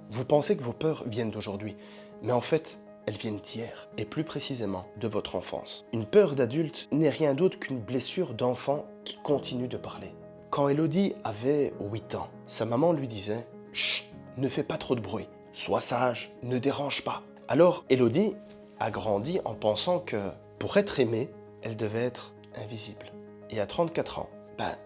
Vous pensez que vos peurs viennent d'aujourd'hui, mais en fait, elles viennent d'hier, et plus précisément de votre enfance. Une peur d'adulte n'est rien d'autre qu'une blessure d'enfant qui continue de parler. Quand Elodie avait 8 ans, sa maman lui disait « Chut, ne fais pas trop de bruit, sois sage, ne dérange pas ». Alors Elodie a grandi en pensant que pour être aimée, elle devait être invisible. Et à 34 ans,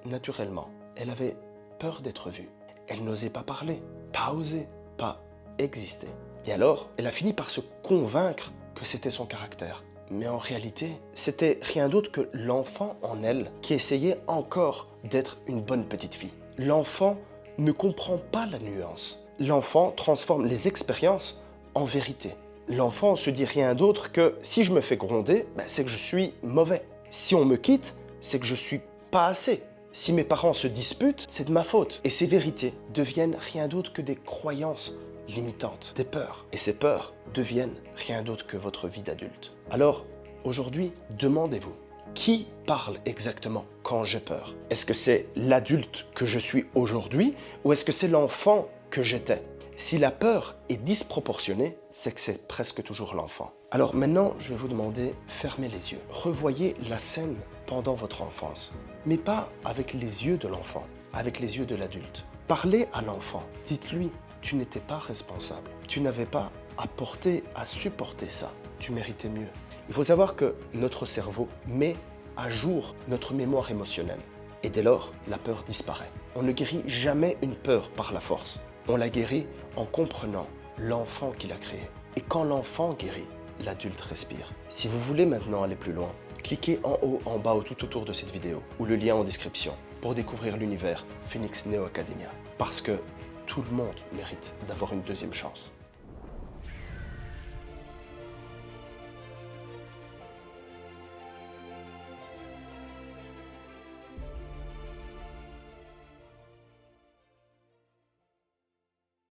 naturellement, elle avait peur d'être vue. Elle n'osait pas parler, pas oser, pas exister. Et alors, elle a fini par se convaincre que c'était son caractère. Mais en réalité, c'était rien d'autre que l'enfant en elle qui essayait encore d'être une bonne petite fille. L'enfant ne comprend pas la nuance. L'enfant transforme les expériences en vérité. L'enfant se dit rien d'autre que si je me fais gronder, c'est que je suis mauvais. Si on me quitte, c'est que je suis pas assez. Si mes parents se disputent, c'est de ma faute. Et ces vérités deviennent rien d'autre que des croyances limitantes, des peurs. Et ces peurs deviennent rien d'autre que votre vie d'adulte. Alors, aujourd'hui, demandez-vous, qui parle exactement quand j'ai peur? Est-ce que c'est l'adulte que je suis aujourd'hui ou est-ce que c'est l'enfant que j'étais? Si la peur est disproportionnée, c'est que c'est presque toujours l'enfant. Alors maintenant, je vais vous demander, fermez les yeux. Revoyez la scène pendant votre enfance, mais pas avec les yeux de l'enfant, avec les yeux de l'adulte. Parlez à l'enfant, dites-lui, tu n'étais pas responsable, tu n'avais pas à porter, à supporter ça, tu méritais mieux. Il faut savoir que notre cerveau met à jour notre mémoire émotionnelle, et dès lors, la peur disparaît. On ne guérit jamais une peur par la force. On la guérit en comprenant l'enfant qui l'a créé. Et quand l'enfant guérit, l'adulte respire. Si vous voulez maintenant aller plus loin, cliquez en haut, en bas ou tout autour de cette vidéo, ou le lien en description, pour découvrir l'univers Phoenix Neo Academia. Parce que tout le monde mérite d'avoir une deuxième chance.